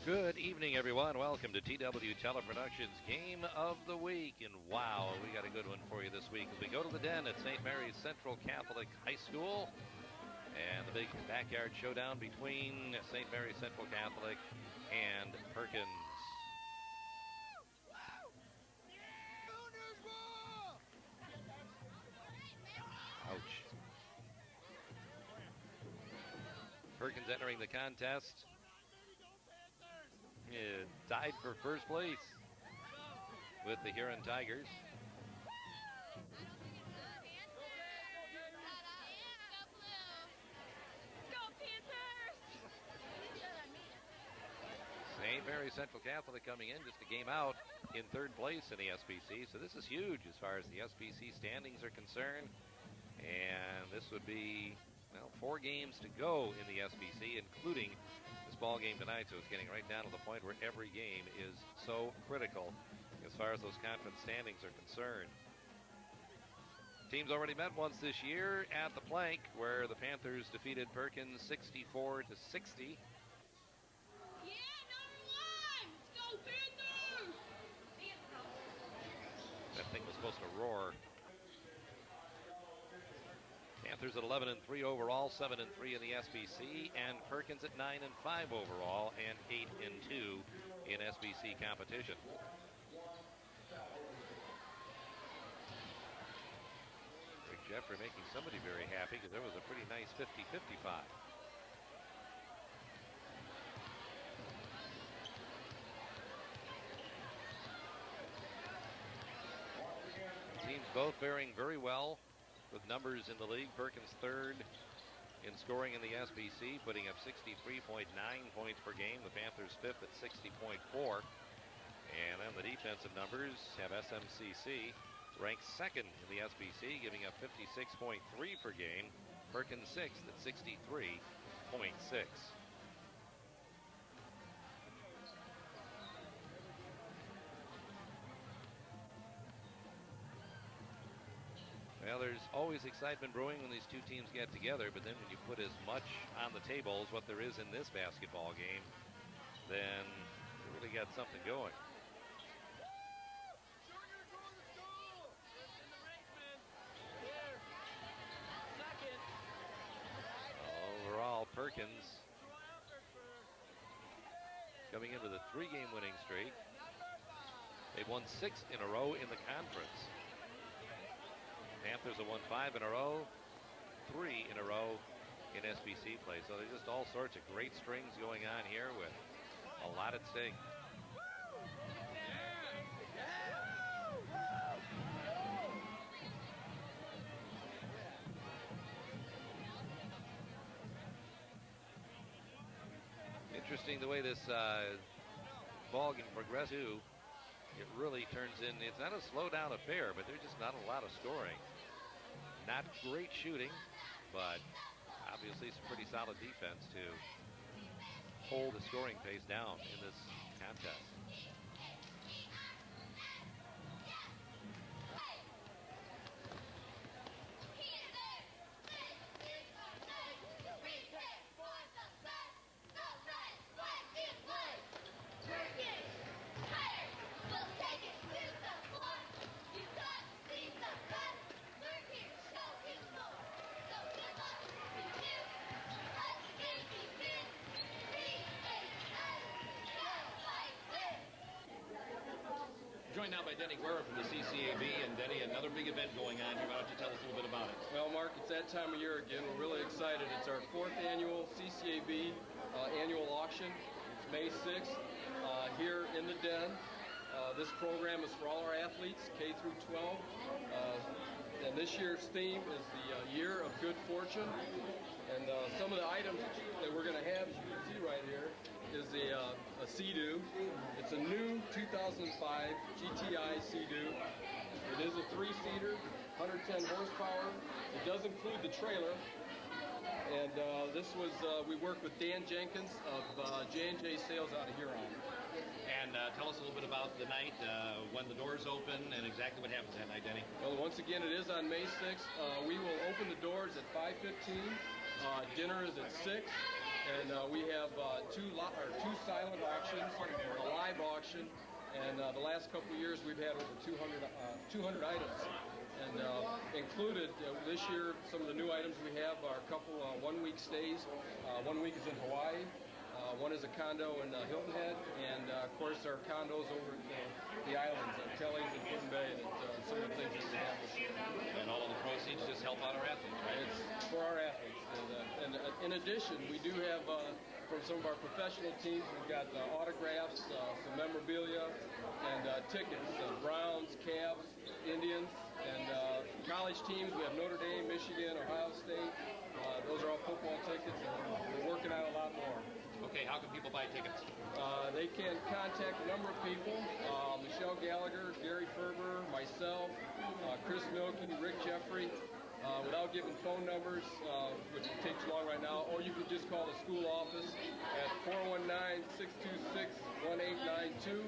Good evening, everyone. Welcome to TW Teleproductions Game of the Week. And wow, we got a good one for you this week as we go to the Den at St. Mary's Central Catholic High School. And the big backyard showdown between St. Mary's Central Catholic and Perkins. Ouch. Perkins entering the contest. Tied for first place with the Huron Tigers. St. Mary's Central Catholic coming in just a game out in third place in the SBC. So this is huge as far as the SBC standings are concerned. And this would be, well, 4 games to go in the SBC, including this ball game tonight. So it's getting right down to the point where every game is so critical as far as those conference standings are concerned. Teams already met once this year at the Plank, where the Panthers defeated Perkins 64-60. That thing was supposed to roar. Panthers at 11-3 overall, 7-3 in the SBC, and Perkins at 9-5 overall and 8-2 in SBC competition. Rick Jeffrey making somebody very happy because there was a pretty nice 50-55. Teams both faring very well with numbers in the league. Perkins third in scoring in the SBC, putting up 63.9 points per game. The Panthers fifth at 60.4. And then the defensive numbers have SMCC ranked second in the SBC, giving up 56.3 per game. Perkins sixth at 63.6. Well, there's always excitement brewing when these two teams get together, but then when you put as much on the table as what there is in this basketball game, then you really got something going. Overall, Perkins coming into the 3-game winning streak. They've won 6 in a row in the conference. Panthers have won 5 in a row, 3 in a row in SBC play. So there's just all sorts of great strings going on here with a lot at stake. Interesting the way this ball game progresses too. It really turns in, it's not a slow down affair, but there's just not a lot of scoring. Not great shooting, but obviously some pretty solid defense to hold the scoring pace down in this contest. Joined now by Denny Guerra from the CCAB. And Denny, another big event going on here. Why don't you tell us a little bit about it? Well, Mark, it's that time of year again. We're really excited. It's our 4th annual CCAB annual auction. It's May 6th here in the Den. This program is for all our athletes, K through 12. And this year's theme is the Year of Good Fortune. And some of the items that we're going to have, as you can see right here, is a Sea-Doo. It's a new 2005 GTI Sea-Doo. It is a 3-seater, 110 horsepower. It does include the trailer. And this was, we worked with Dan Jenkins of J&J Sales out of Huron. And tell us a little bit about the night, when the doors open, and exactly what happens that night, Denny. Well, once again, it is on May 6th. We will open the doors at 5:15. Dinner is at 6. And we have two silent auctions, a live auction, and the last couple of years we've had over 200 items. And included this year, some of the new items we have are a couple 1-week stays. 1 week is in Hawaii. One is a condo in Hilton Head, and of course our condos over at the islands, Kelly's and Putin Bay, that some of the things that we have this year. And all of the proceeds just help out our athletes, right? It's for our athletes. And in addition, we do have, from some of our professional teams, we've got autographs, some memorabilia, and tickets. Browns, Cavs, Indians, and college teams. We have Notre Dame, Michigan, Ohio State. Those are all football tickets, and we're working on a lot more. Okay, how can people buy tickets? They can contact a number of people, Michelle Gallagher, Gary Ferber, myself, Chris Milky, Rick Jeffrey, without giving phone numbers, which would take too long right now, or you can just call the school office at 419-626-1892.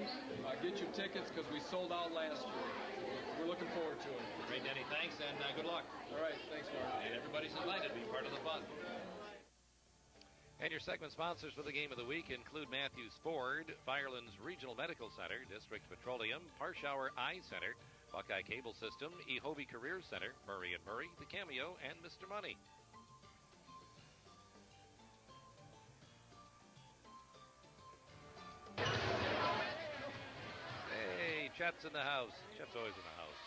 Get your tickets because we sold out last year. We're looking forward to it. Great, Denny. Thanks, and good luck. All right, thanks, Mark. And everybody's invited to be part of the fun. And your segment sponsors for the game of the week include Matthews Ford, Firelands Regional Medical Center, District Petroleum, Parshauer Eye Center, Buckeye Cable System, Ehovie Career Center, Murray & Murray, The Cameo, and Mr. Money. Hey, Chet's in the house. Chet's always in the house,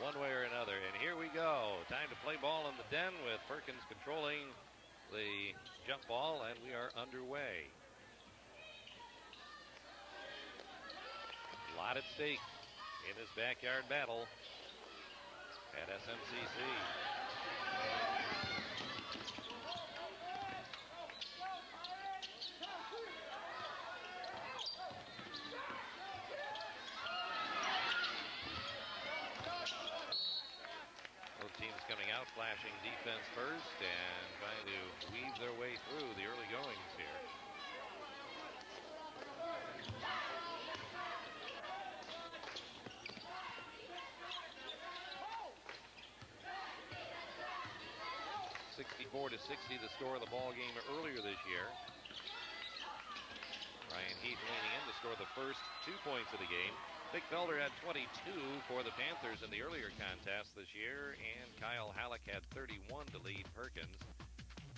one way or another. And here we go. Time to play ball in the den with Perkins controlling the jump ball, and we are underway. A lot at stake in this backyard battle at SMCC. Both teams coming out, flashing defense first and trying to weave their way through the early goings here. (64-60) the score of the ball game earlier this year. Ryan Heath leaning in to score the first 2 points of the game. Dick Felder had 22 for the Panthers in the earlier contest this year, and Kyle Halleck had 31 to lead Perkins.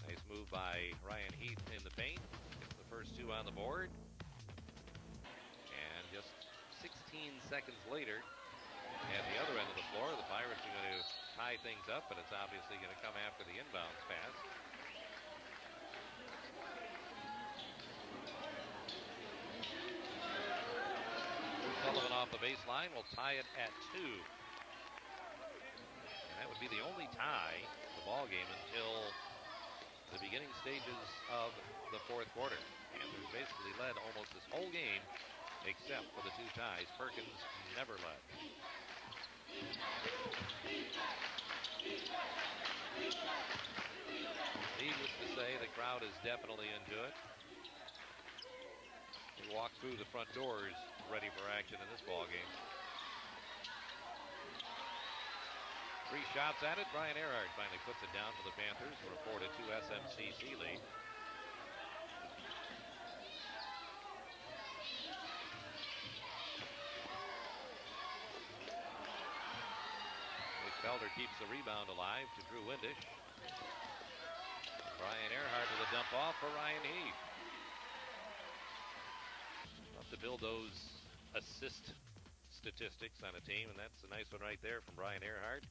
Nice move by Ryan Heath in the paint. Gets the first 2 on the board. And just 16 seconds later, at the other end of the floor, the Pirates are going to tie things up, but it's obviously going to come after the inbounds pass. Sullivan off the baseline will tie it at 2. And that would be the only tie in the ball game until the beginning stages of the fourth quarter. Panthers basically led almost this whole game except for the 2 ties. Perkins never led. Needless to say, the crowd is definitely into it. They walk through the front doors ready for action in this ball game. 3 shots at it. Brian Earhart finally puts it down for the Panthers for a 4-2 SMCC lead. Nick Felder keeps the rebound alive to Drew Windish. Brian Earhart with a dump off for Ryan Heath. Love to build those assist statistics on a team, and that's a nice one right there from Brian Earhart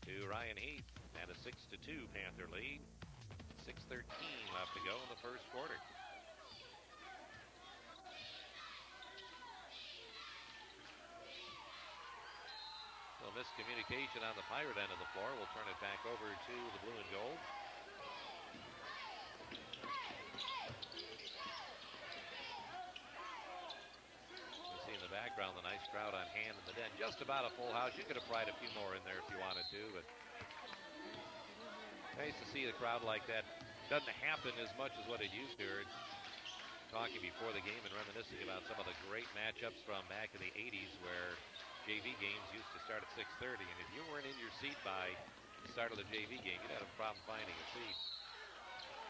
to Ryan Heath at a 6-2 Panther lead. 6:13 left to go in the first quarter. So miscommunication on the Pirate end of the floor. We'll turn it back over to the blue and gold. Background, the nice crowd on hand in the den. Just about a full house. You could have pried a few more in there if you wanted to, but nice to see the crowd like that. Doesn't happen as much as what it used to. Talking before the game and reminiscing about some of the great matchups from back in the 80s where JV games used to start at 6:30, and if you weren't in your seat by the start of the JV game, you'd have a problem finding a seat.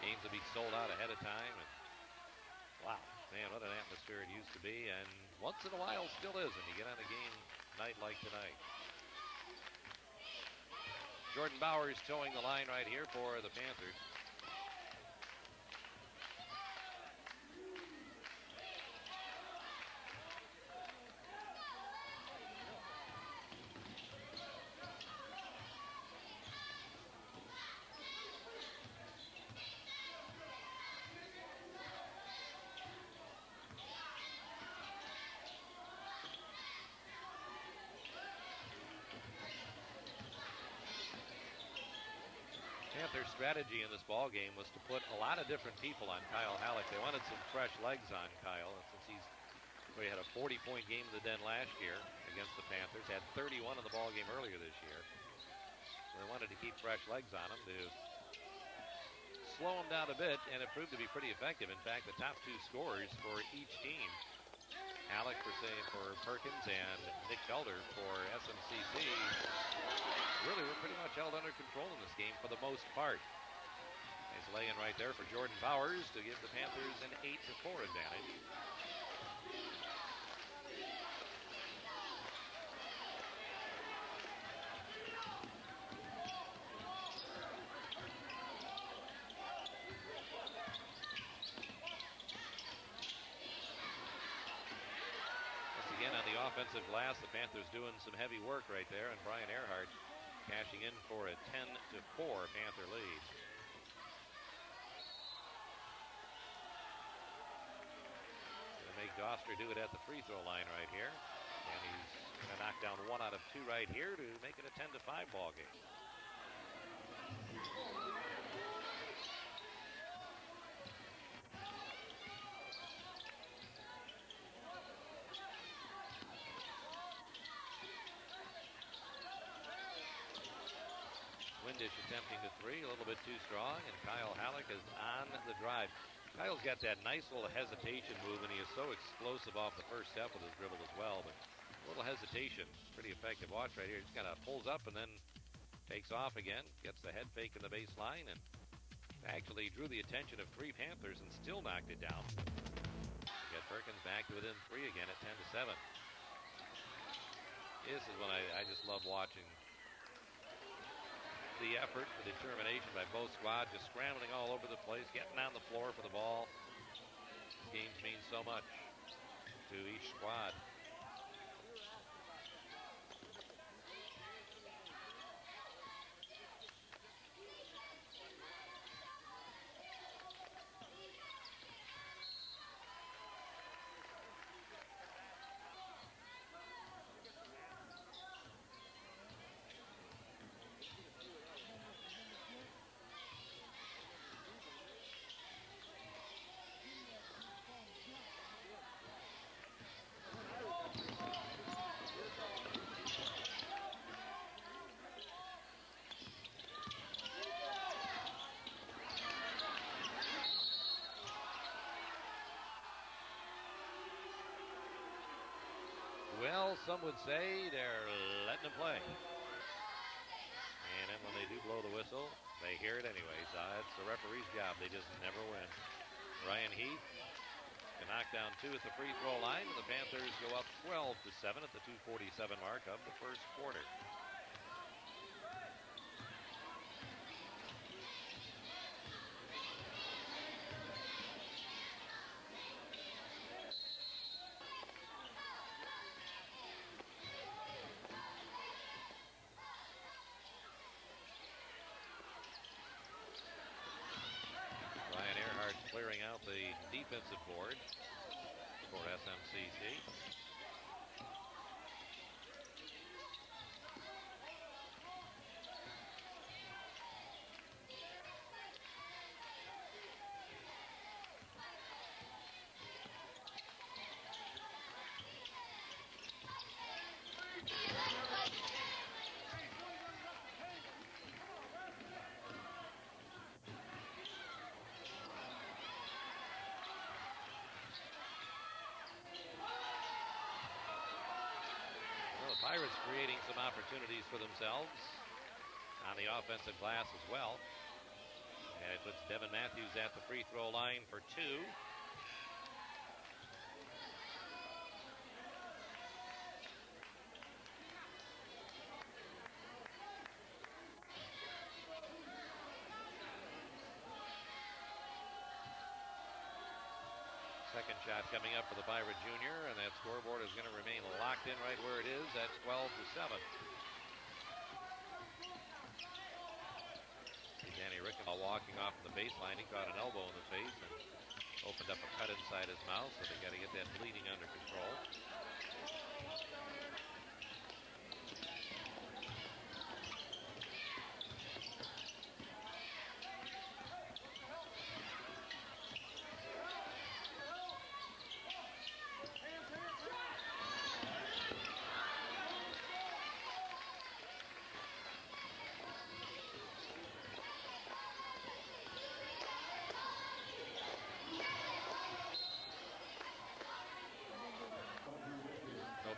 Games will be sold out ahead of time. And wow, man, what an atmosphere it used to be. And once in a while still is when you get on a game night like tonight. Jordan Bowers towing the line right here for the Panthers. Their strategy in this ball game was to put a lot of different people on Kyle Halleck. They wanted some fresh legs on Kyle, and since he had a 40-point game in the Den last year against the Panthers, had 31 in the ball game earlier this year. So they wanted to keep fresh legs on him to slow him down a bit, and it proved to be pretty effective. In fact, the top two scorers for each team, Halleck for Perkins and Nick Felder for SMCC, really were pretty much held under control in this game for the most part. He's laying right there for Jordan Bowers to give the Panthers an 8-4 advantage. Once again on the offensive glass, the Panthers doing some heavy work right there, and Brian Earhart cashing in for a 10-4 Panther lead. Gonna make Doster do it at the free throw line right here. And he's gonna knock down 1 out of 2 right here to make it a 10-5 ball game. Windish attempting the 3, a little bit too strong, and Kyle Halleck is on the drive. Kyle's got that nice little hesitation move, and he is so explosive off the first step with his dribble as well. But a little hesitation, pretty effective. Watch right here. Just kind of pulls up and then takes off again. Gets the head fake in the baseline, and actually drew the attention of 3 Panthers and still knocked it down. Get Perkins back to within 3 again at 10-7. This is when I just love watching the effort, the determination by both squads, just scrambling all over the place, getting on the floor for the ball. These games mean so much to each squad. Well, some would say they're letting them play. And then when they do blow the whistle, they hear it anyways. It's the referee's job. They just never win. Ryan Heath can knock down 2 at the free throw line, and the Panthers go up 12-7 at the 2:47 mark of the first quarter. Clearing out the defensive board for SMCC. Pirates creating some opportunities for themselves on the offensive glass as well. And it puts Devin Matthews at the free throw line for two. Second shot coming up for the Pirate Junior, and that scoreboard is going to remain locked in right where it is at 12-7. Danny Rickenbaugh walking off the baseline. He caught an elbow in the face and opened up a cut inside his mouth, so they got to get that bleeding under control.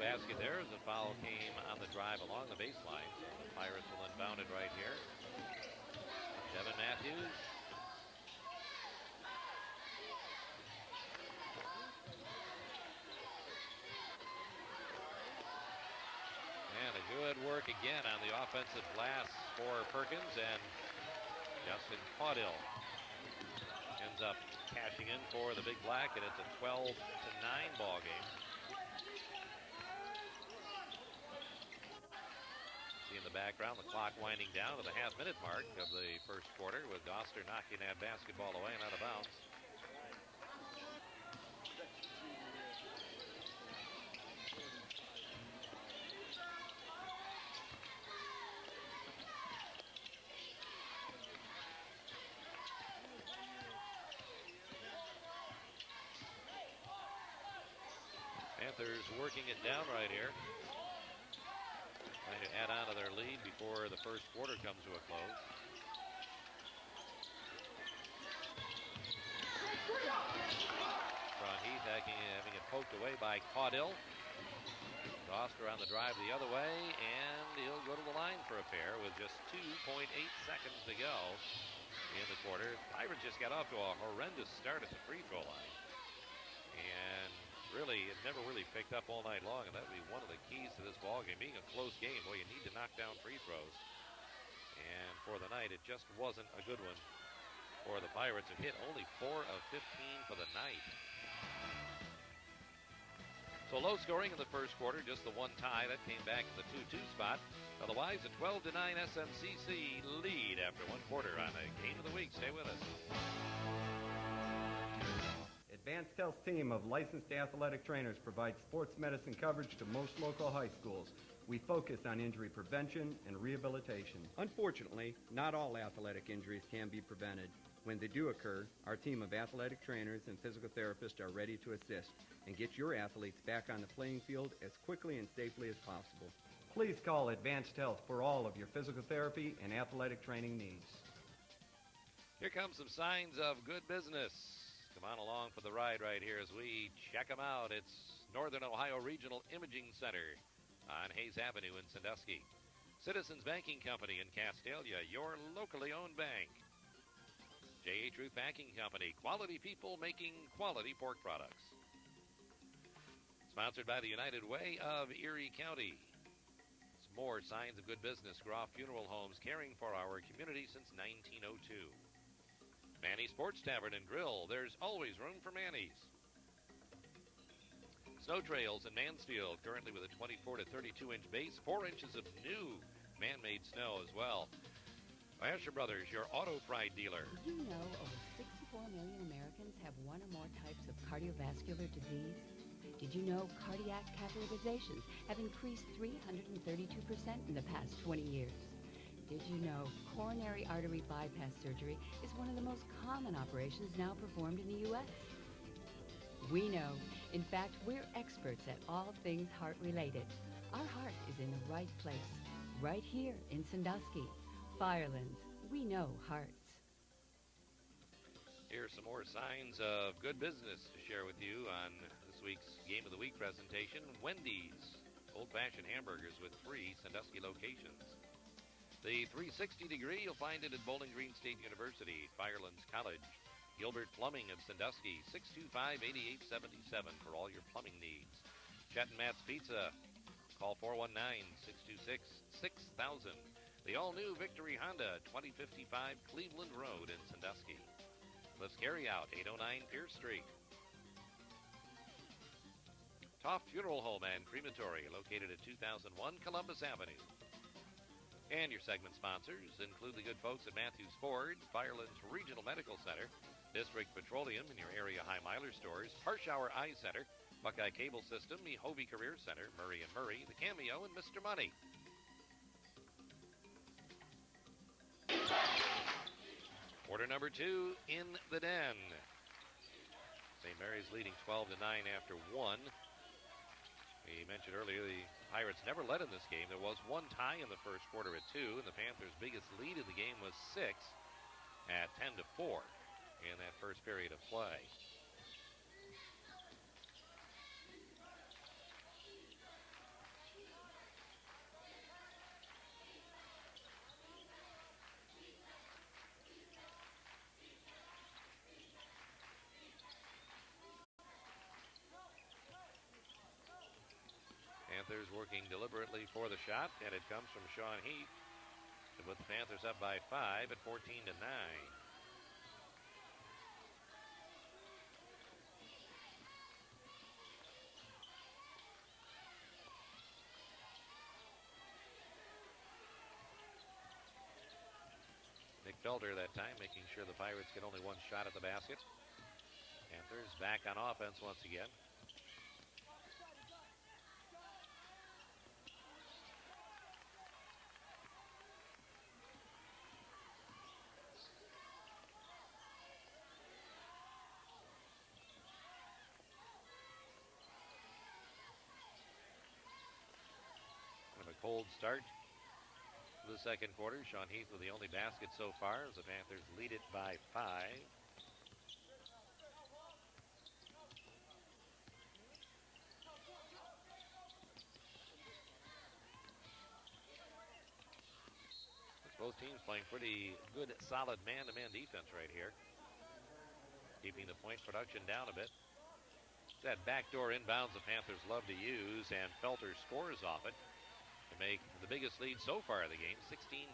Basket there as the foul came on the drive along the baseline. Pirates will inbound it right here. Devin Matthews. And a good work again on the offensive glass for Perkins, and Justin Caudill ends up cashing in for the Big Black, and it's a 12-9 ball game. In the background, the clock winding down to the half-minute mark of the first quarter, with Doster knocking that basketball away and out of bounds. Panthers working it down right here, trying to add on to their lead before the first quarter comes to a close. Ron Heath having it poked away by Caudill. Doster on the drive the other way, and he'll go to the line for a pair with just 2.8 seconds to go in the quarter. Pirates just got off to a horrendous start at the free throw line, and really, it never really picked up all night long, and that would be one of the keys to this ball game. Being a close game, boy, you need to knock down free throws. And for the night, it just wasn't a good one for the Pirates. It hit only 4 of 15 for the night. So low scoring in the first quarter, just the one tie that came back in the 2-2 spot. Otherwise, a 12-9 SMCC lead after one quarter on a Game of the Week. Stay with us. Advanced Health team of licensed athletic trainers provides sports medicine coverage to most local high schools. We focus on injury prevention and rehabilitation. Unfortunately, not all athletic injuries can be prevented. When they do occur, our team of athletic trainers and physical therapists are ready to assist and get your athletes back on the playing field as quickly and safely as possible. Please call Advanced Health for all of your physical therapy and athletic training needs. Here comes some signs of good business. Come on along for the ride right here as we check them out. It's Northern Ohio Regional Imaging Center on Hayes Avenue in Sandusky. Citizens Banking Company in Castalia, your locally owned bank. J.H. Ruth Banking Company, quality people making quality pork products. Sponsored by the United Way of Erie County. Some more signs of good business. Groff Funeral Homes, caring for our community since 1902. Manny's Sports Tavern and Grill. There's always room for Manny's. Snow Trails in Mansfield, currently with a 24 to 32-inch base, 4 inches of new man-made snow as well. Asher Brothers, your auto pride dealer. Did you know over 64 million Americans have one or more types of cardiovascular disease? Did you know cardiac catheterizations have increased 332% in the past 20 years? Did you know coronary artery bypass surgery is one of the most common operations now performed in the U.S.? We know. In fact, we're experts at all things heart-related. Our heart is in the right place, right here in Sandusky. Firelands, we know hearts. Here's some more signs of good business to share with you on this week's Game of the Week presentation. Wendy's old-fashioned hamburgers with 3 Sandusky locations. The 360 degree, you'll find it at Bowling Green State University, Firelands College. Gilbert Plumbing of Sandusky, 625-8877 for all your plumbing needs. Chet and Matt's Pizza, call 419-626-6000. The all-new Victory Honda, 2055 Cleveland Road in Sandusky. Let's carry out 809 Pierce Street. Toft Funeral Home and Crematory, located at 2001 Columbus Avenue. And your segment sponsors include the good folks at Matthews Ford, Firelands Regional Medical Center, District Petroleum in your area high miler stores, Harshour Eye Center, Buckeye Cable System, Hovey Career Center, Murray & Murray, The Cameo, and Mr. Money. Quarter number 2 in the den. St. Mary's leading 12-9 after 1. We mentioned earlier the Pirates never led in this game. There was one tie in the first quarter at 2, and the Panthers' biggest lead in the game was 6 at 10-4 in that first period of play. Panthers working deliberately for the shot, and it comes from Sean Heath to put the Panthers up by 5 at 14-9. Nick Felder that time making sure the Pirates get only one shot at the basket. Panthers back on offense once again. Cold start to the second quarter. Sean Heath with the only basket so far as the Panthers lead it by 5. Both teams playing pretty good, solid man-to-man defense right here, keeping the point production down a bit. That backdoor inbounds the Panthers love to use, and Felter scores off it to make the biggest lead so far of the game, 16-9.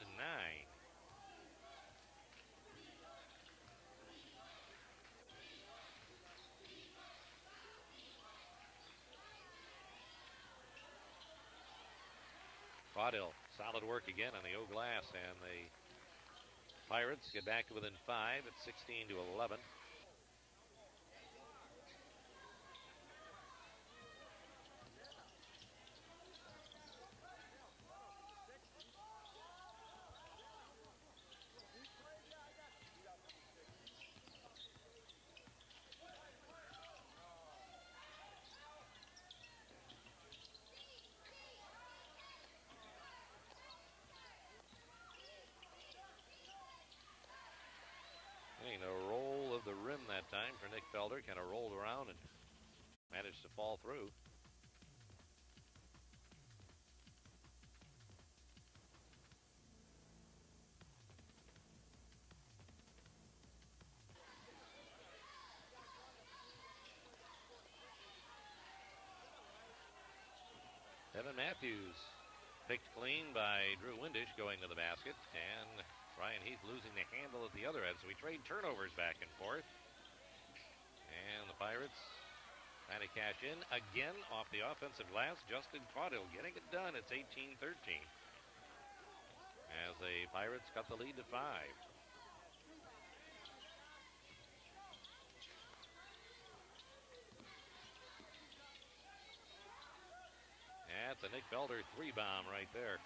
Caudill, solid work again on the O glass, and the Pirates get back to within 5 at 16-11. A roll of the rim that time for Nick Felder. Kind of rolled around and managed to fall through. Evan Matthews picked clean by Drew Windisch going to the basket, and Ryan Heath losing the handle at the other end, so we trade turnovers back and forth. And the Pirates trying to cash in again off the offensive glass. Justin Caudill getting it done. It's 18-13 as the Pirates cut the lead to 5. That's a Nick Felder 3-bomb right there.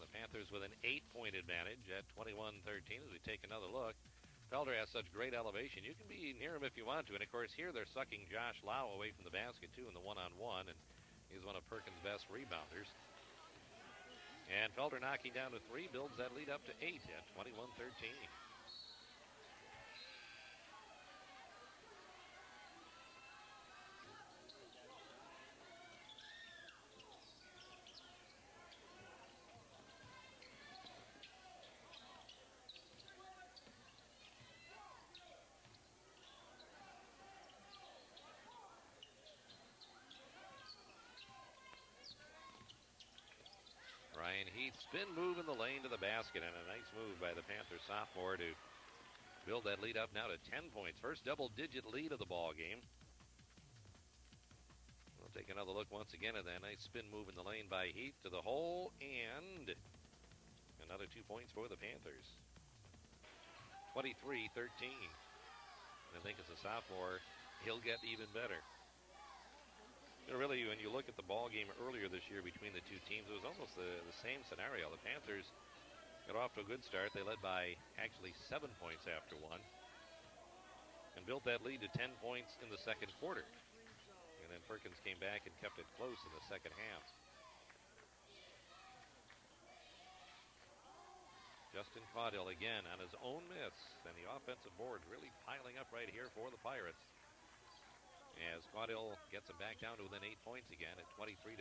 Panthers with an 8-point advantage at 21-13 as we take another look. Felder has such great elevation. You can be near him if you want to. And, of course, here they're sucking Josh Lau away from the basket, too, in the one-on-one. And he's one of Perkins' best rebounders. And Felder knocking down to 3 builds that lead up to 8 at 21-13. spin move in the lane to the basket, and a nice move by the Panther sophomore to build that lead up now to 10 points. First double-digit lead of the ball game. We'll take another look once again at that nice spin move in the lane by Heath to the hole, and another 2 points for the Panthers. 23-13. I think as a sophomore, he'll get even better. Really, when you look at the ball game earlier this year between the two teams, it was almost the same scenario. The Panthers got off to a good start. They led by actually 7 points after one and built that lead to 10 points in the second quarter. And then Perkins came back and kept it close in the second half. Justin Caudill again on his own miss, and the offensive board really piling up right here for the Pirates. As Caudill gets them back down to within 8 points again at 23-15.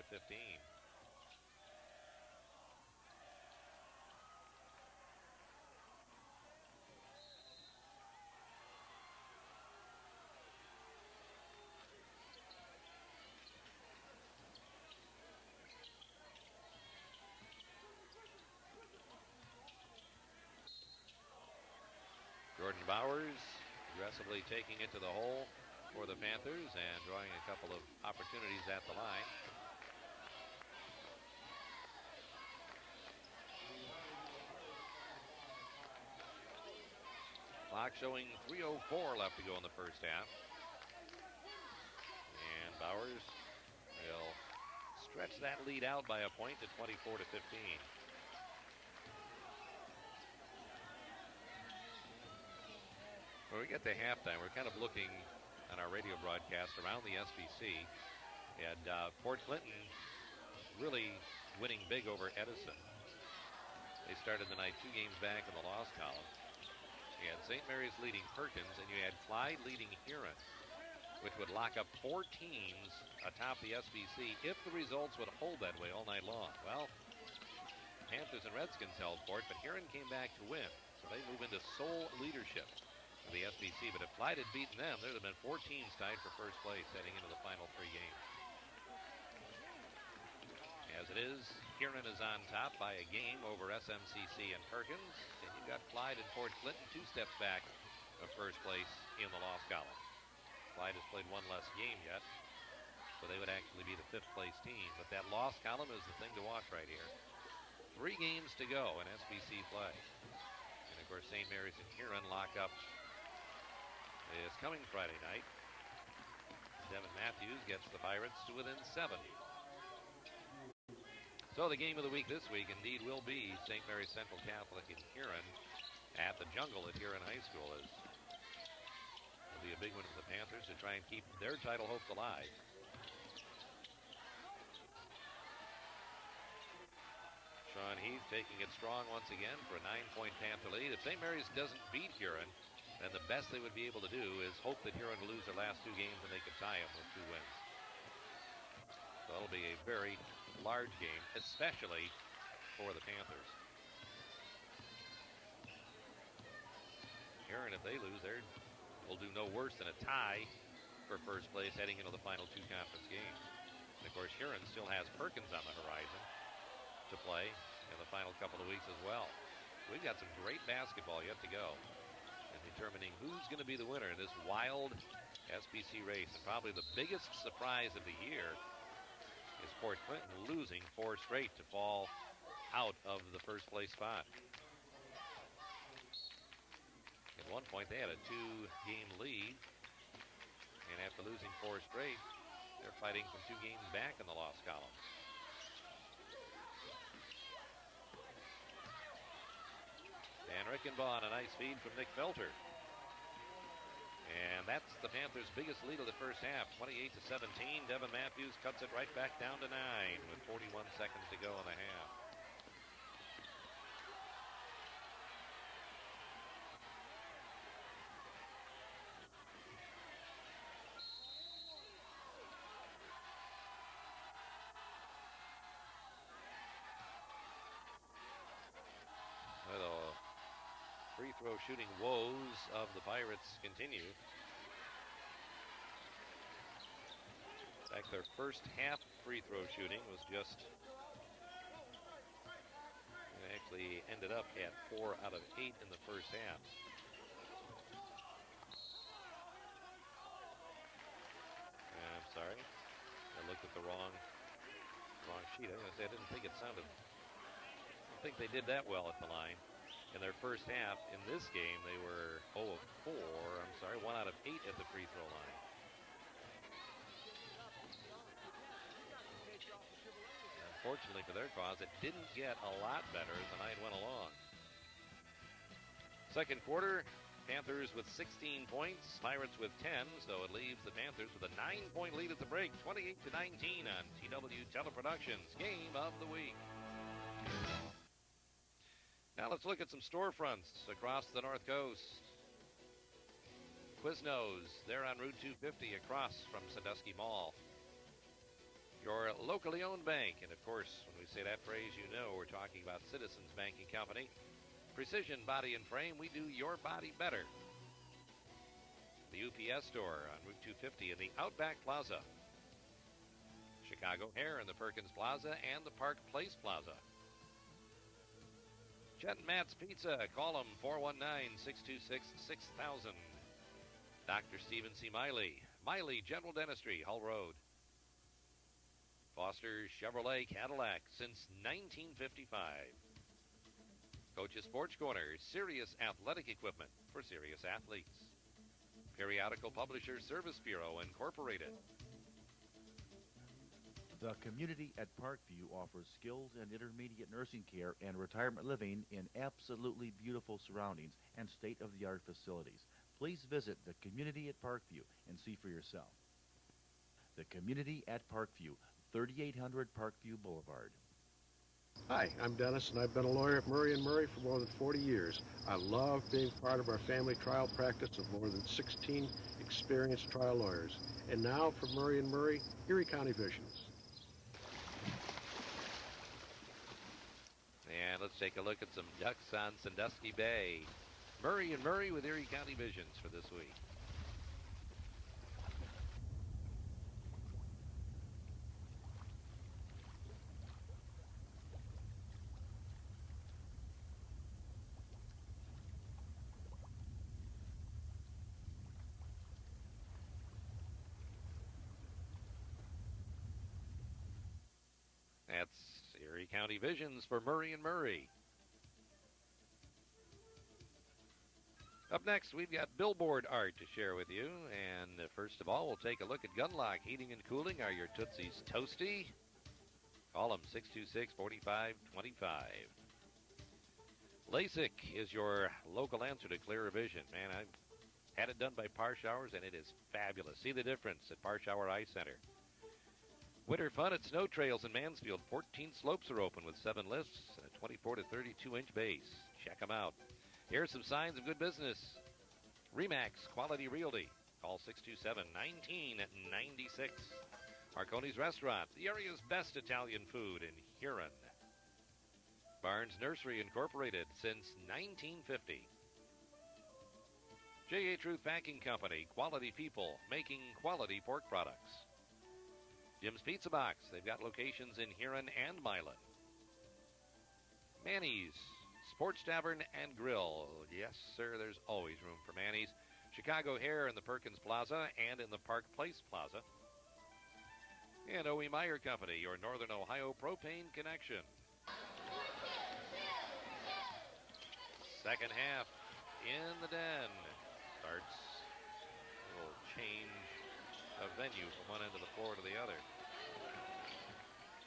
Jordan Bowers aggressively taking it to the hole for the Panthers and drawing a couple of opportunities at the line. Clock showing 3:04 left to go in the first half. And Bowers will stretch that lead out by a point to 24-15. When we get to halftime, we're kind of looking on our radio broadcast around the SBC, and Port Clinton really winning big over Edison. They started the night 2 games back in the loss column. You had St. Mary's leading Perkins, and you had Clyde leading Huron, which would lock up 4 teams atop the SBC if the results would hold that way all night long. Well, Panthers and Redskins held Port, but Huron came back to win, so they move into sole leadership of the SBC. But if Clyde had beaten them, there would have been 4 teams tied for first place heading into the final 3 games. As it is, Huron is on top by a game over SMCC and Perkins, and you've got Clyde and Port Clinton 2 steps back of first place in the loss column. Clyde has played 1 less game yet, so they would actually be the 5th place team. But that loss column is the thing to watch right here. 3 games to go in SBC play. And of course, St. Mary's and Huron lock up is coming Friday night. Devin Matthews gets the Pirates to within 7. So the game of the week this week indeed will be St. Mary's Central Catholic in Huron at the Jungle at Huron High School. It'll be a big one for the Panthers to try and keep their title hopes alive. Sean Heath taking it strong once again for a 9-point Panther lead. If St. Mary's doesn't beat Huron, then the best they would be able to do is hope that Huron will lose their last 2 games and they could tie them with 2 wins. So it'll be a very large game, especially for the Panthers. Huron, if they lose, they will do no worse than a tie for first place heading into the final 2 conference games. And of course, Huron still has Perkins on the horizon to play in the final couple of weeks as well. We've got some great basketball yet to go in determining who's going to be the winner in this wild SBC race. And probably the biggest surprise of the year is Port Clinton losing 4 straight to fall out of the first place spot. At one point they had a 2-game lead, and after losing 4 straight, they're fighting from 2 games back in the loss column. Dan Rickenbaugh on a nice feed from Nick Felter. And that's the Panthers' biggest lead of the first half, 28-17. Devin Matthews cuts it right back down to 9 with 41 seconds to go in the half. Well, the free throw shooting woes of the Pirates continue. In fact, their first half free throw shooting was just actually ended up at 4 out of 8 in the first half. I'm sorry. I looked at the wrong sheet. I was gonna say, I didn't think it sounded. I don't think they did that well at the line. In their first half, in this game, they were 0 of 4. I'm sorry, 1 out of 8 at the free throw line. Unfortunately for their cause, it didn't get a lot better as the night went along. Second quarter, Panthers with 16 points, Pirates with 10, so it leaves the Panthers with a 9-point lead at the break, 28-19 on TW Teleproductions Game of the Week. Now let's look at some storefronts across the North Coast. Quiznos, they're on Route 250 across from Sandusky Mall. Your locally owned bank, and of course, when we say that phrase, you know we're talking about Citizens Banking Company. Precision Body and Frame, we do your body better. The UPS store on Route 250 in the Outback Plaza. Chicago Hair in the Perkins Plaza and the Park Place Plaza. Chet and Matt's Pizza, call them 419-626-6000. Dr. Stephen C. Miley, Miley General Dentistry, Hull Road. Foster Chevrolet Cadillac since 1955. Coach's Sports Corner, serious athletic equipment for serious athletes. Periodical Publisher Service Bureau, Incorporated. The community at Parkview offers skilled and intermediate nursing care and retirement living in absolutely beautiful surroundings and state-of-the-art facilities. Please visit the community at Parkview and see for yourself. The community at Parkview, 3800 Parkview Boulevard. Hi, I'm Dennis, and I've been a lawyer at Murray & Murray for more than 40 years. I love being part of our family trial practice of more than 16 experienced trial lawyers. And now for Murray & Murray, Erie County Visions. And let's take a look at some ducks on Sandusky Bay. Murray & Murray with Erie County Visions for this week. That's Erie County Visions for Murray & Murray. Up next, we've got billboard art to share with you. And first of all, we'll take a look at Gunlock Heating and Cooling. Are your Tootsies toasty? Call them 626-4525. LASIK is your local answer to clearer vision. Man, I've had it done by Par Showers, and it is fabulous. See the difference at Par Shower Eye Center. Winter fun at Snow Trails in Mansfield. 14 slopes are open with 7 lifts and a 24 to 32-inch base. Check them out. Here are some signs of good business. RE/MAX Quality Realty. Call 627-1996. Marconi's Restaurant, the area's best Italian food in Huron. Barnes Nursery Incorporated since 1950. J.A. Truth Packing Company, quality people making quality pork products. Jim's Pizza Box, they've got locations in Huron and Milan. Manny's Sports Tavern and Grill. Yes, sir, there's always room for Manny's. Chicago Hair in the Perkins Plaza and in the Park Place Plaza. And O.E. Meyer Company, your Northern Ohio propane connection. Second half in the Den. Starts a little change of venue from one end of the floor to the other.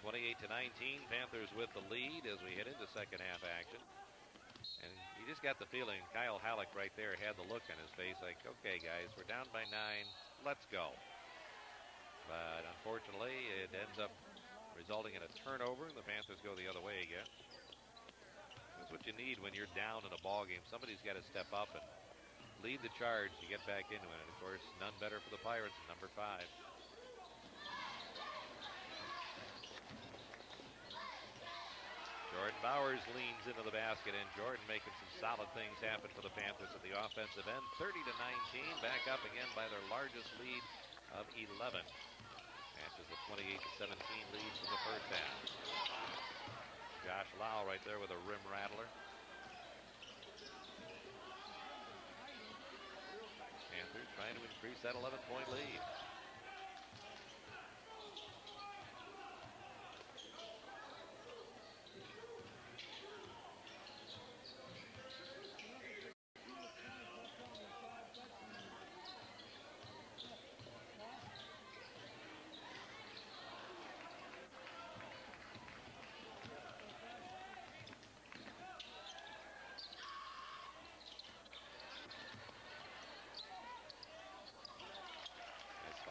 28-19, Panthers with the lead as we head into second half action. And you just got the feeling Kyle Halleck right there had the look on his face like, okay, guys, we're down by 9. Let's go. But unfortunately, it ends up resulting in a turnover, and the Panthers go the other way again. That's what you need when you're down in a ball game. Somebody's got to step up and lead the charge to get back into it. And of course, none better for the Pirates at number 5. Jordan Bowers leans into the basket, and Jordan making some solid things happen for the Panthers at the offensive end. 30-19, back up again by their largest lead of 11. Matches the 28-17 lead from the first half. Josh Lau right there with a rim rattler. Panthers trying to increase that 11-point lead.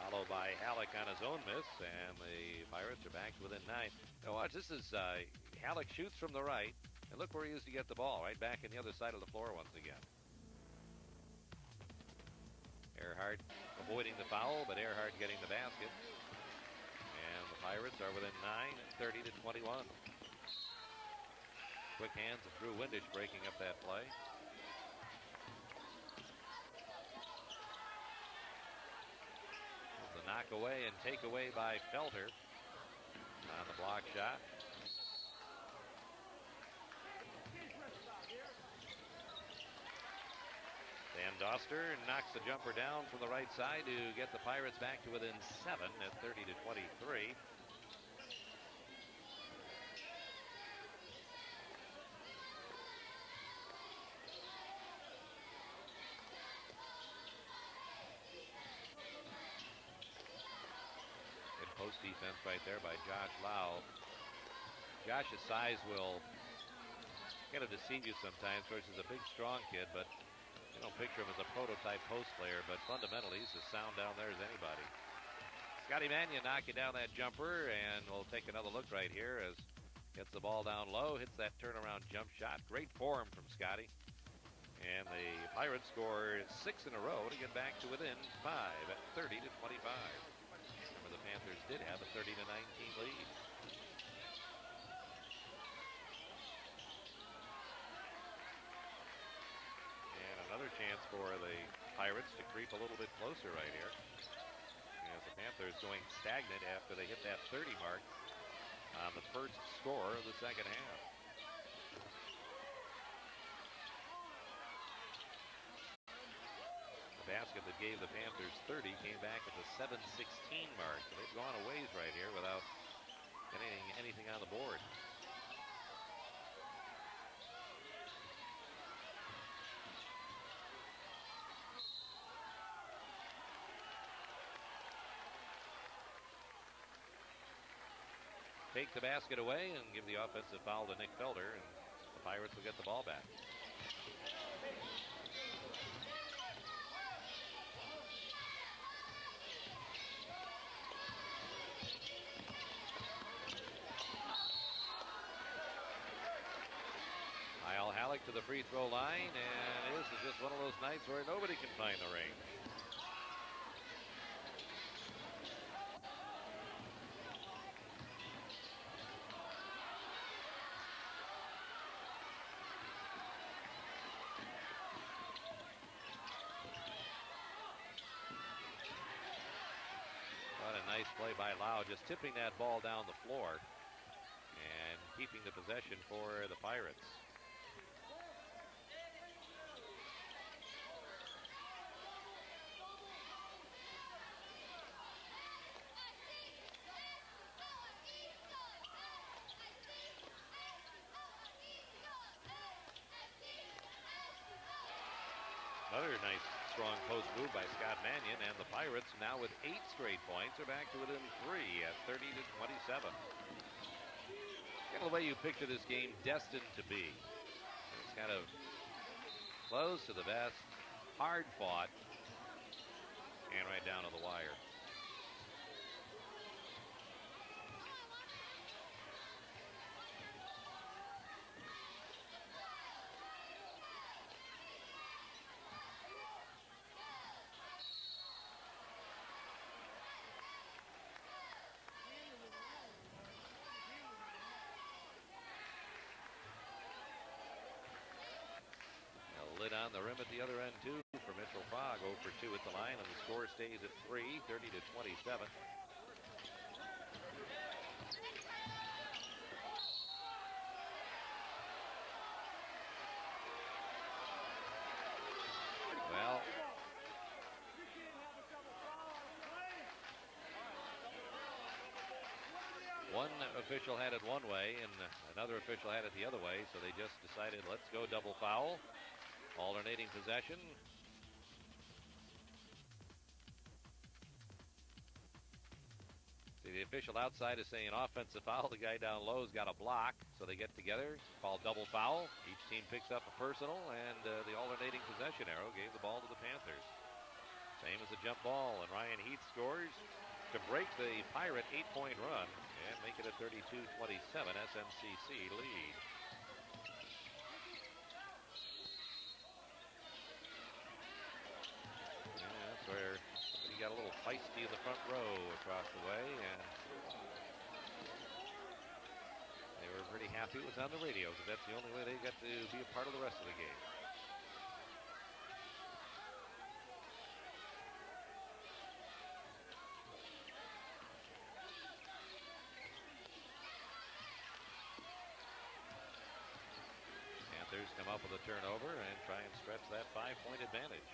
Followed by Halleck on his own miss, and the Pirates are back to within 9. Now watch, this is Halleck shoots from the right, and look where he is to get the ball, right back in the other side of the floor once again. Earhart avoiding the foul, but Earhart getting the basket. And the Pirates are within 9, 30-21. Quick hands of Drew Windisch breaking up that play. The knock away and take away by Felter on the block shot. Van Doster knocks the jumper down from the right side to get the Pirates back to within 7 at 30-23. Post defense right there by Josh Lau. Josh's size will kind of deceive you sometimes. Of course, he's a big, strong kid, but you don't picture him as a prototype post player. But fundamentally, he's as sound down there as anybody. Scotty Mannion knocking down that jumper, and we'll take another look right here as gets the ball down low, hits that turnaround jump shot. Great form from Scotty. And the Pirates score 6 in a row to get back to within 5 at 30-25. The Panthers did have a 30-19 lead. And another chance for the Pirates to creep a little bit closer right here. As the Panthers going stagnant after they hit that 30 mark on the first score of the second half. Basket that gave the Panthers 30 came back at the 7:16 mark. So they've gone a ways right here without getting anything on the board. Take the basket away and give the offensive foul to Nick Felder, and the Pirates will get the ball back. Halleck to the free throw line, and this is just one of those nights where nobody can find the range. What a nice play by Lau, just tipping that ball down the floor and keeping the possession for the Pirates. Another nice, strong post move by Scott Mannion, and the Pirates now with 8 straight points are back to within 3 at 30-27. Kind of the way you picture this game destined to be. It's kind of close to the best, hard fought, and right down to the wire. Lid on the rim at the other end, too, for Mitchell Fogg. 0 for 2 at the line, and the score stays at 3, 30-27. official had it one way and another official had it the other way, so they just decided, let's go double foul. Alternating possession. See, the official outside is saying offensive foul. The guy down low has got a block, so they get together, call double foul. Each team picks up a personal, and the alternating possession arrow gave the ball to the Panthers. Same as a jump ball, and Ryan Heath scores to break the Pirate 8-point run and make it a 32-27 SMCC lead. Yeah, that's where he got a little feisty in the front row across the way, and they were pretty happy it was on the radio, because that's the only way they got to be a part of the rest of the game. Panthers come up with a turnover and try and stretch that 5-point advantage.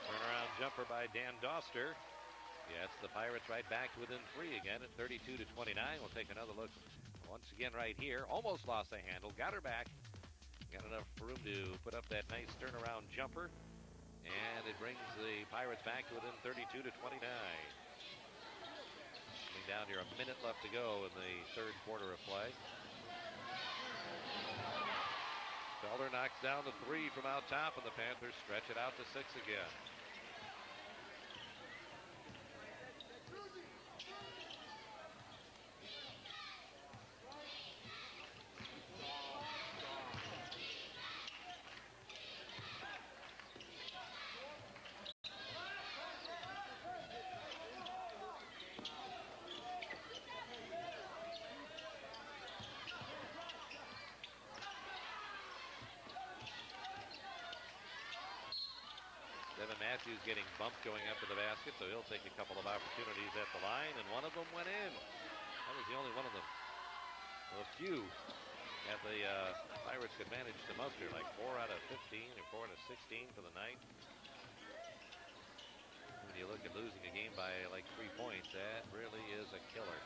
Turnaround jumper by Dan Doster. Yes, the Pirates right back to within 3 again at 32-29. We'll take another look once again right here. Almost lost the handle. Got her back. Got enough room to put up that nice turnaround jumper. And it brings the Pirates back to within 32-29. Coming down here, a minute left to go in the third quarter of play. Felder knocks down the 3 from out top, and the Panthers stretch it out to 6 again. Devin Matthews getting bumped going up to the basket, so he'll take a couple of opportunities at the line, and one of them went in. That was the only one of them. Well, a few that the Pirates could manage to muster, like 4 out of 15 or 4 out of 16 for the night. When you look at losing a game by like 3 points, that really is a killer.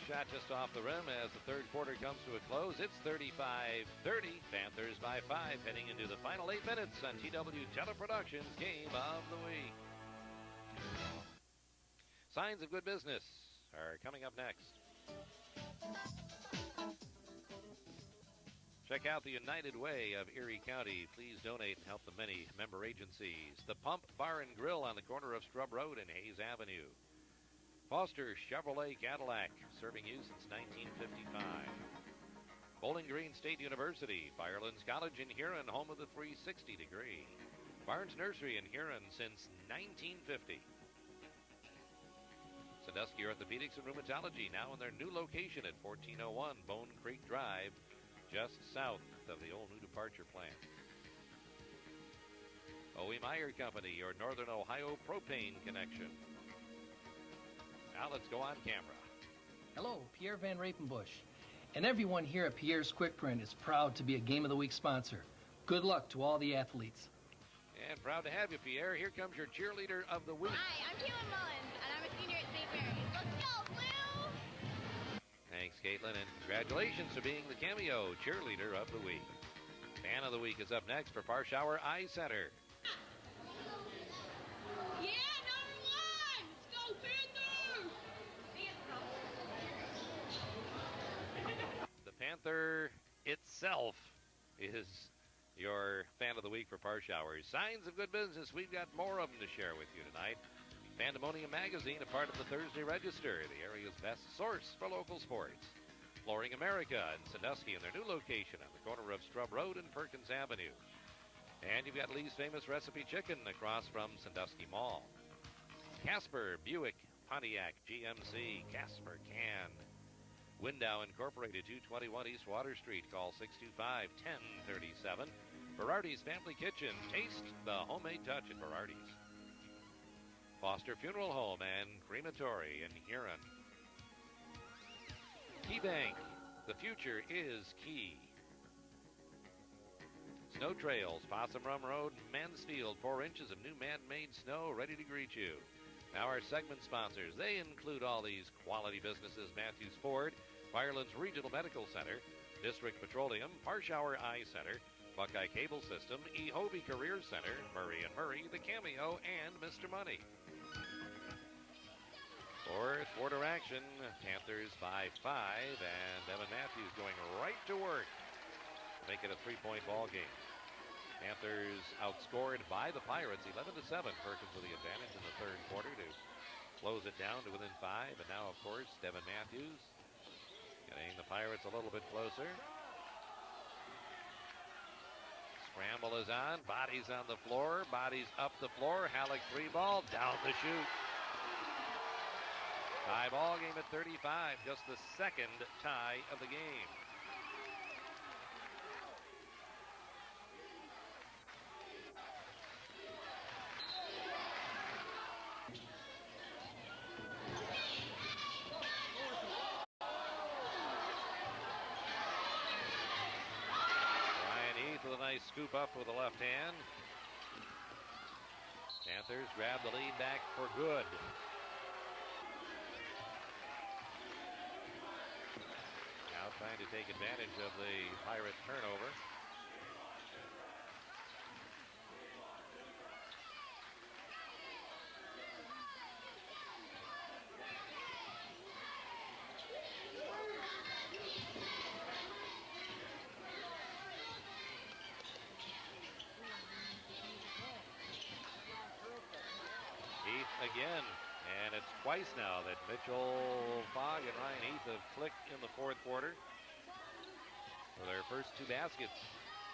Shot just off the rim as the third quarter comes to a close. It's 35-30. Panthers by 5 heading into the final 8 minutes on TW Teleproductions Game of the Week. Signs of good business are coming up next. Check out the United Way of Erie County. Please donate and help the many member agencies. The Pump Bar and Grill on the corner of Scrub Road and Hayes Avenue. Foster Chevrolet Cadillac, serving you since 1955. Bowling Green State University, Firelands College in Huron, home of the 360 degree. Barnes Nursery in Huron since 1950. Sandusky Orthopedics and Rheumatology, now in their new location at 1401 Bone Creek Drive, just south of the old new departure plant. O.E. Meyer Company, your Northern Ohio propane connection. Now let's go on camera. Hello, Pierre Van Rapenbush. And everyone here at Pierre's Quick Print is proud to be a Game of the Week sponsor. Good luck to all the athletes. And proud to have you, Pierre. Here comes your cheerleader of the week. Hi, I'm Caitlin Mullins, and I'm a senior at St. Mary's. Let's go, Blue! Thanks, Caitlin, and congratulations for being the cameo cheerleader of the week. Fan of the week is up next for Farshower Eye Center. Yeah, number 1! Let's go, Panthers! The Panther itself is your fan of the week for Parshowers. Signs of good business. We've got more of them to share with you tonight. Pandemonium Magazine, a part of the Thursday Register, the area's best source for local sports. Flooring America in Sandusky in their new location on the corner of Strub Road and Perkins Avenue. And you've got Lee's Famous Recipe Chicken across from Sandusky Mall. Casper, Buick, Pontiac, GMC, Casper Can. Window Incorporated, 221 East Water Street. Call 625-1037. Berardi's Family Kitchen. Taste the homemade touch at Berardi's. Foster Funeral Home and Crematory in Huron. Key Bank. The future is key. Snow Trails, Possum Run Road, Mansfield. 4 inches of new man-made snow ready to greet you. Now our segment sponsors, they include all these quality businesses: Matthews Ford, Firelands Regional Medical Center, District Petroleum, Parshauer Eye Center, Buckeye Cable System, Ehobie Career Center, Murray & Murray, The Cameo, and Mr. Money. Fourth quarter action, Panthers by 5, and Evan Matthews going right to work to make it a 3-point ball game. Panthers outscored by the Pirates 11-7. Perkins with the advantage in the third quarter to close it down to within 5. And now, of course, Devin Matthews getting the Pirates a little bit closer. Scramble is on. Bodies on the floor. Bodies up the floor. Halleck 3-ball. Down the chute. Tie ball game at 35. Just the second tie of the game. Nice scoop up with the left hand. Panthers grab the lead back for good. Now trying to take advantage of the Pirate turnover. Again, and it's twice now that Mitchell Fogg and Ryan Heath have clicked in the fourth quarter for their first 2 baskets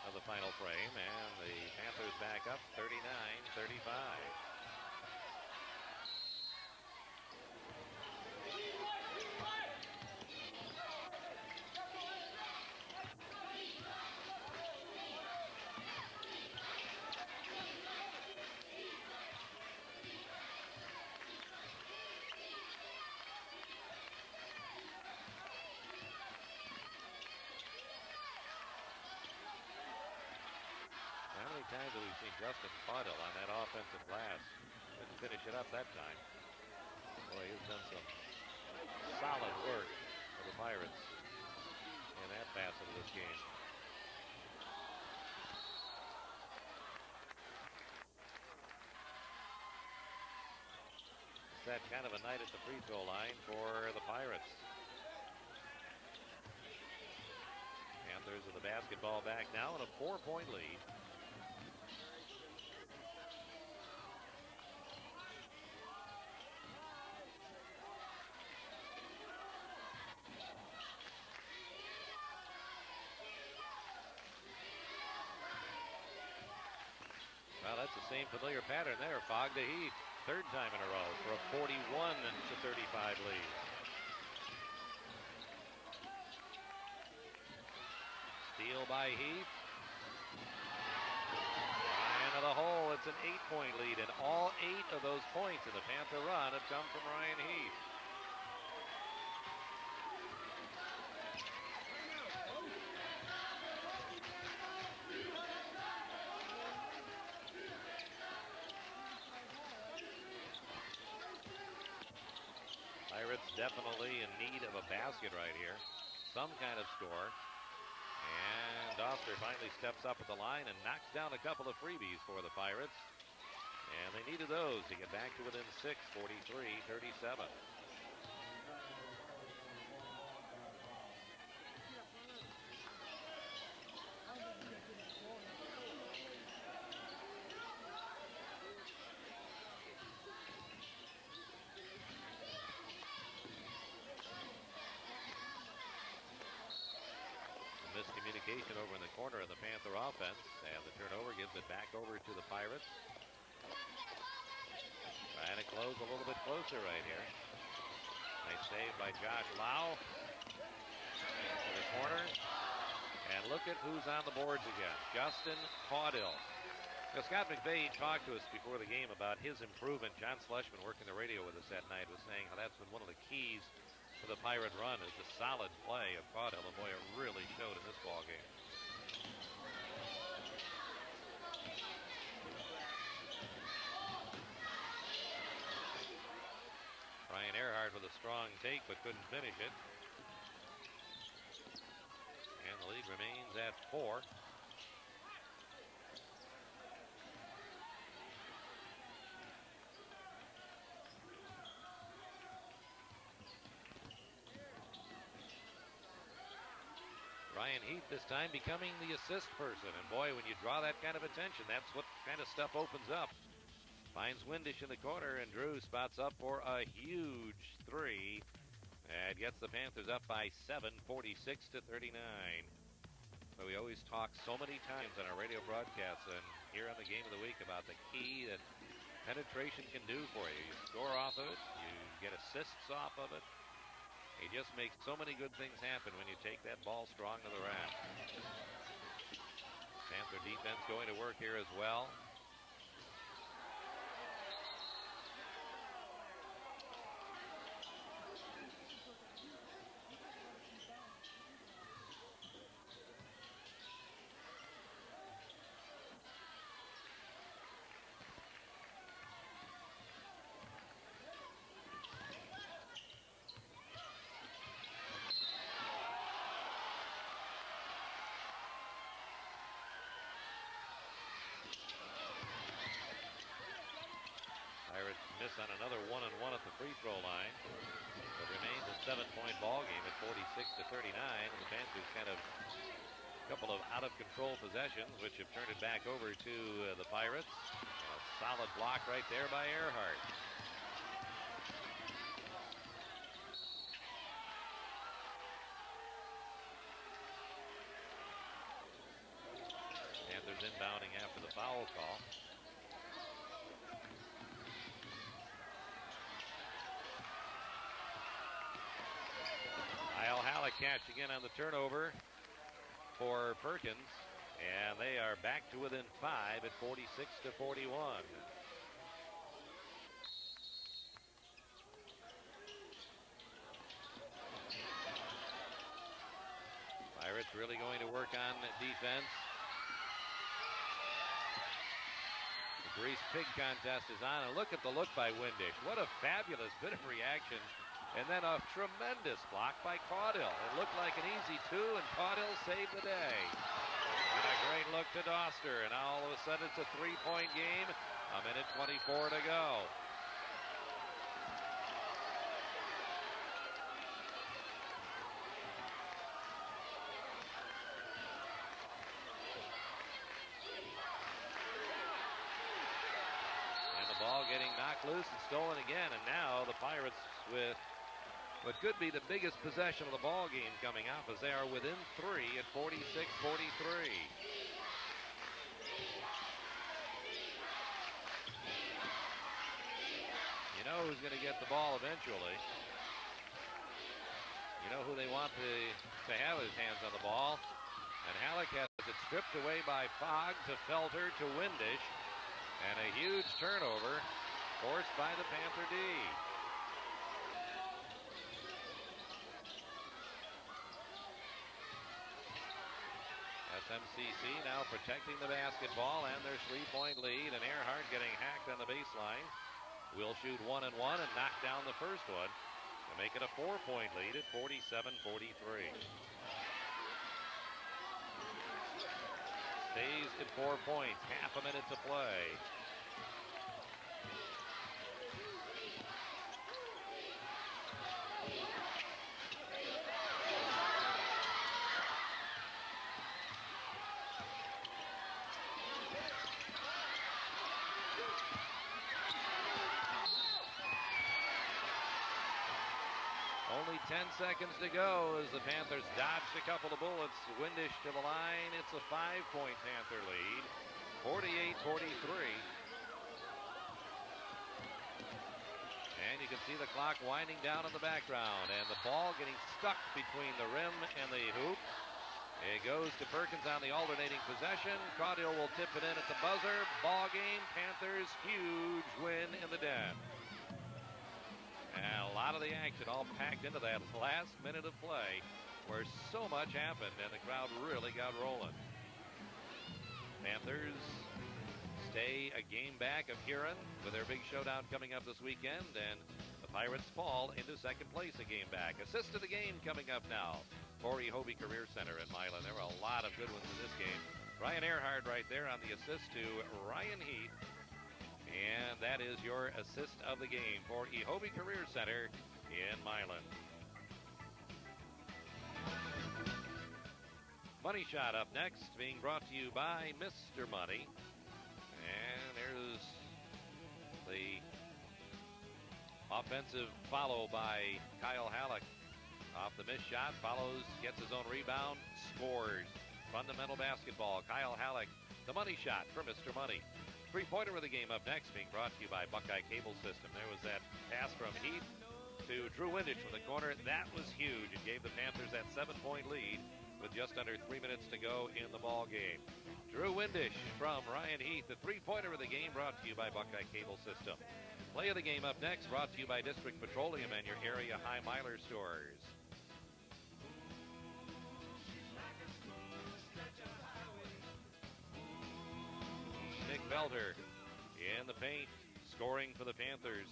of the final frame, and the Panthers back up 39-35. Times that we've seen Justin Fodell on that offensive glass. Couldn't finish it up that time. Boy, he's done some solid work for the Pirates in that facet of this game. It's that kind of a night at the free throw line for the Pirates. Panthers with the basketball back now and a 4-point lead. Well, that's the same familiar pattern there. Fogg to Heath, 3rd time in a row for a 41-35 lead. Steal by Heath. Ryan to the hole. It's an 8-point lead, and all 8 of those points in the Panther run have come from Ryan Heath. Pirates definitely in need of a basket right here. Some kind of score. And Doster finally steps up at the line and knocks down a couple of freebies for the Pirates. And they needed those to get back to within 6, 43-37. variation over in the corner of the Panther offense, and the turnover gives it back over to the Pirates. Trying to close a little bit closer right here. Nice save by Josh Lau. To the corner. And look at who's on the boards again. Justin Caudill. Now, Scott McVay talked to us before the game about his improvement. John Schlesman, working the radio with us that night, was saying how that's been one of the keys to the Pirate run is the solid play of Caudill. And boy, it really showed in this ball game. Ryan Earhart with a strong take, but couldn't finish it. And the lead remains at 4. Ryan Heath this time becoming the assist person. And boy, when you draw that kind of attention, that's what kind of stuff opens up. Finds Windish in the corner, and Drew spots up for a huge 3. And gets the Panthers up by 7, 46-39. So we always talk so many times on our radio broadcasts and here on the Game of the Week about the key that penetration can do for you. You score off of it, you get assists off of it. It just makes so many good things happen when you take that ball strong to the rack. Panther defense going to work here as well. Miss on another 1-and-1 at the free throw line. It remains a 7-point ball game at 46-39. And the Panthers kind of a couple of out-of-control possessions, which have turned it back over to the Pirates. A solid block right there by Earhart. Panthers inbounding after the foul call. Catch again on the turnover for Perkins, and they are back to within 5 at 46-41. Pirates really going to work on defense. The grease pig contest is on, and look at the look by Windish. What a fabulous bit of reaction. And then a tremendous block by Caudill. It looked like an easy 2, and Caudill saved the day. And a great look to Doster, and now all of a sudden it's a 3-point game. A minute 24 to go. And the ball getting knocked loose and stolen again, and now the Pirates with what could be the biggest possession of the ball game coming up, as they are within 3 at 46-43. You know who's going to get the ball eventually. You know who they want to have his hands on the ball. And Halleck has it stripped away by Fogg to Felter to Windish. And a huge turnover forced by the Panther D. SMCC now protecting the basketball and their 3-point lead, and Earhart getting hacked on the baseline. Will shoot 1-and-1 and knock down the first one to make it a 4-point lead at 47-43. Stays at 4 points, half a minute to play. 10 seconds to go as the Panthers dodged a couple of bullets. Windish to the line. It's a 5-point Panther lead, 48-43. And you can see the clock winding down in the background, and the ball getting stuck between the rim and the hoop. It goes to Perkins on the alternating possession. Caudill will tip it in at the buzzer. Ball game. Panthers huge win in the Den. And a lot of the action all packed into that last minute of play where so much happened and the crowd really got rolling. Panthers stay a game back of Huron with their big showdown coming up this weekend, and the Pirates fall into second place a game back. Assist of the game coming up now for Hobie Career Center in Milan. There were a lot of good ones in this game. Ryan Earhart right there on the assist to Ryan Heath. And that is your assist of the game for Hobie Career Center in Milan. Money Shot up next, being brought to you by Mr. Money. And there's the offensive follow by Kyle Halleck. Off the missed shot, follows, gets his own rebound, scores. Fundamental basketball. Kyle Halleck, the money shot for Mr. Money. Three-pointer of the game up next, being brought to you by Buckeye Cable System. There was that pass from Heath to Drew Windish from the corner. That was huge. It gave the Panthers that 7-point lead with just under 3 minutes to go in the ball game. Drew Windish from Ryan Heath, the three-pointer of the game, brought to you by Buckeye Cable System. Play of the game up next, brought to you by District Petroleum and your area High Miler stores. Nick Felder in the paint, scoring for the Panthers.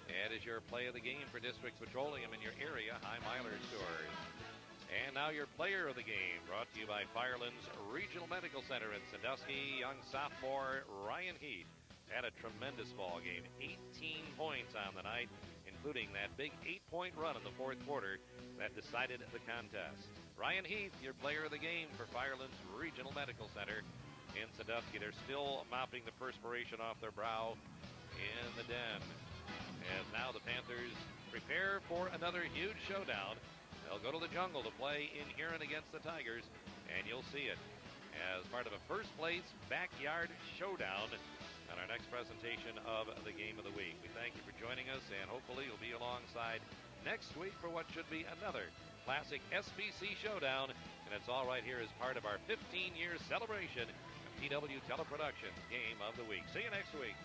That is your play of the game for District Petroleum in your area High Miler stores. And now your player of the game, brought to you by Firelands Regional Medical Center in Sandusky. Young sophomore Ryan Heath had a tremendous ball game. 18 points on the night, including that big 8-point run in the fourth quarter that decided the contest. Ryan Heath, your player of the game for Firelands Regional Medical Center in Sandusky. They're still mopping the perspiration off their brow in the Den. As now the Panthers prepare for another huge showdown. They'll go to the jungle to play in Huron against the Tigers, and you'll see it as part of a first-place backyard showdown on our next presentation of the Game of the Week. We thank you for joining us, and hopefully you'll be alongside next week for what should be another classic SBC showdown, and it's all right here as part of our 15-year celebration of TW Teleproductions Game of the Week. See you next week.